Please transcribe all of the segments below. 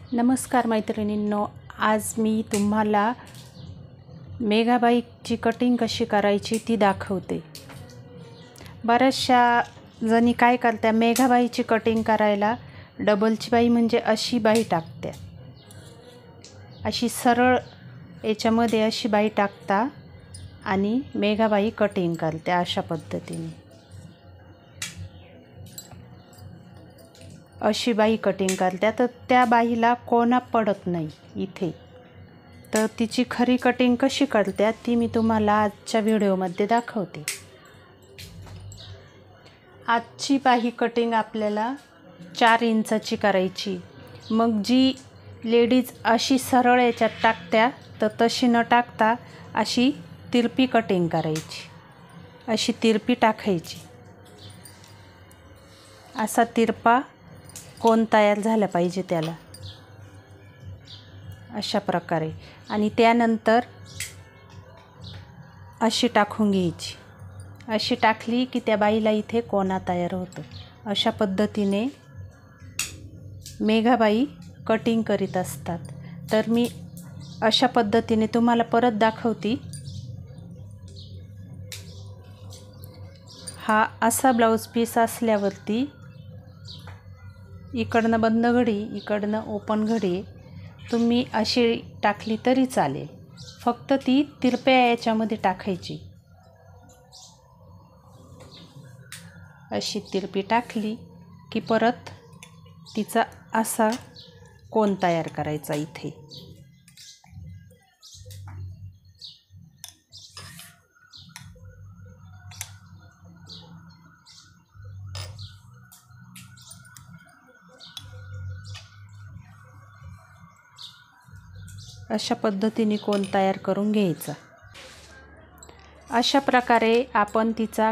नमस्कार मैत्रिणींनो, आज मी तुम्हाला मेघाबाईची कटिंग कशी करायची ती दाखवते। बऱ्याचशा जणी काय करत्या, मेघाबाईची कटिंग करायला डबलची बाई म्हणजे अशी बाई टाकत्या, अशी सरळ याच्यामध्ये अशी बाई टाकता आणि मेघाबाई कटिंग करत्या अशा पद्धतीने। अशी बाई कटिंग करत्या तर त्या बाईला कोणा पडत नाही इथे। तर तिची खरी कटिंग कशी करत्या ती मी तुम्हाला आजच्या व्हिडिओमध्ये दाखवते। आजची बाई कटिंग आपल्याला 4 इंचाची करायची। मग जी लेडीज अशी सरळ याच्यात टाकत्या तर तशी न टाकता अशी तिरपी कटिंग करायची, अशी तिरपी टाकायची। असा तिरपा कोण तयार झाला पाहिजे त्याला, अशा प्रकारे। आणि त्यानंतर अशी टाकून घ्यायची। अशी टाकली की त्या बाईला इथे कोणा तयार होतो। अशा पद्धतीने मेघाबाई कटिंग करीत असतात। तर मी अशा पद्धतीने तुम्हाला परत दाखवते। हा असा ब्लाऊज पीस असल्यावरती इकडनं बंद घडी, इकडनं ओपन घडी तुम्ही अशी टाकली तरी चालेल, फक्त ती तिरप्या याच्यामध्ये टाकायची। अशी तिरपी टाकली की परत तिचा असा कोन तयार करायचा इथे। अशा पद्धतीने कोन तयार करून घ्यायचा। अशा प्रकारे आपण तिचा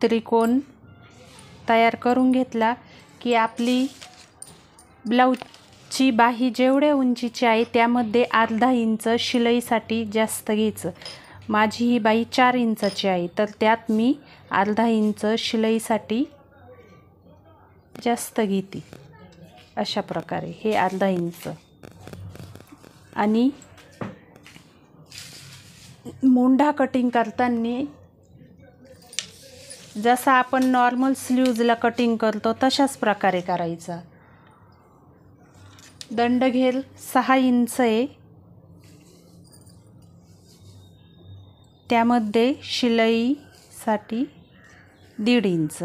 त्रिकोण तयार करून घेतला की आपली ब्लाऊजची बाही जेवढ्या उंचीची आहे त्यामध्ये अर्धा इंच शिलाईसाठी जास्त घ्यायचं। माझी ही बाही 4 इंचाची आहे तर त्यात मी अर्धा इंच शिलाईसाठी जास्त घेते। अशा प्रकारे हे अर्धा इंच। आणि मुंढा कटिंग करताना जसा आपण नॉर्मल स्लीव्जला कटिंग करतो तशाच प्रकारे करायचा। दंड घेर 6 इंच आहे, त्यामध्ये शिलाईसाठी 1.5 इंच।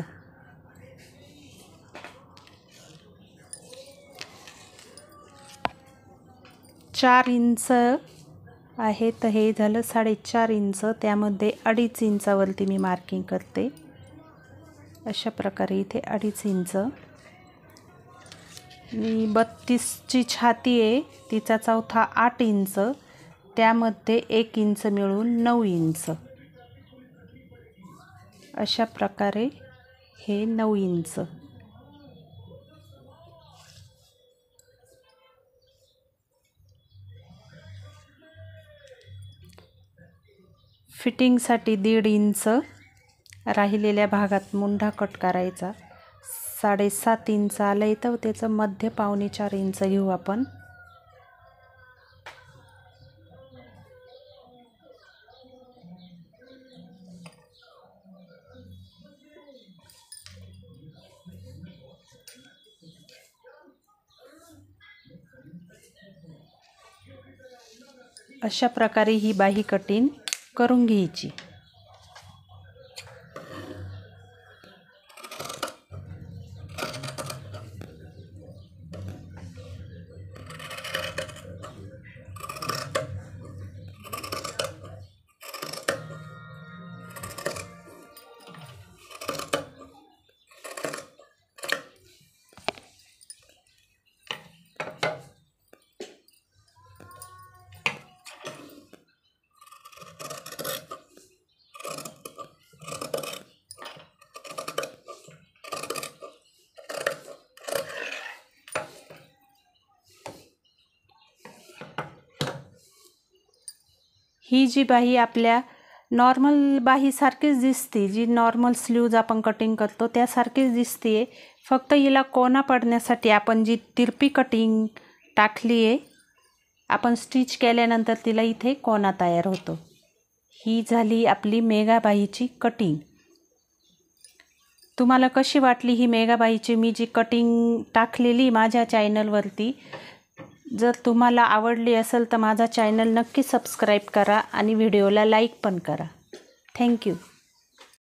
चार इंच आहे तर हे झालं 4.5 इंच, त्यामध्ये 2.5 इंचावरती मी मार्किंग करते। अशा प्रकारे इथे 2.5 इंच। मी 32ची छाती आहे, तिचा चौथा 8 इंच, त्यामध्ये 1 इंच मिळून 9 इंच। अशा प्रकारे हे 9 इंच। फिटिंगसाठी 1.5 इंच। राहिलेल्या भागात मुंढा कट करायचा। 7.5 इंच आलं तर त्याचं मध्य 4.25 इंच घेऊ आपण। अशा प्रकारे ही बाही कटिंग करून घ्यायची। ही जी बाही आपल्या नॉर्मल बाहीसारखीच दिसते, जी नॉर्मल स्लीव्ज आपण कटिंग करतो त्यासारखीच दिसते। फक्त हिला कोना पडण्यासाठी आपण जी तिरपी कटिंग टाकली आहे. आपण स्टिच केल्यानंतर तिला इथे कोना तयार होतो. ही झाली आपली मेघाबाईची कटिंग. तुम्हाला कशी वाटली ही मेघाबाईची मी जी कटिंग टाकलेली माझ्या चॅनलवरती? जर तुम्हाला आवडली असेल तर माझा चॅनल नक्की सबस्क्राईब करा आणि व्हिडिओला लाईक पण करा. थँक्यू.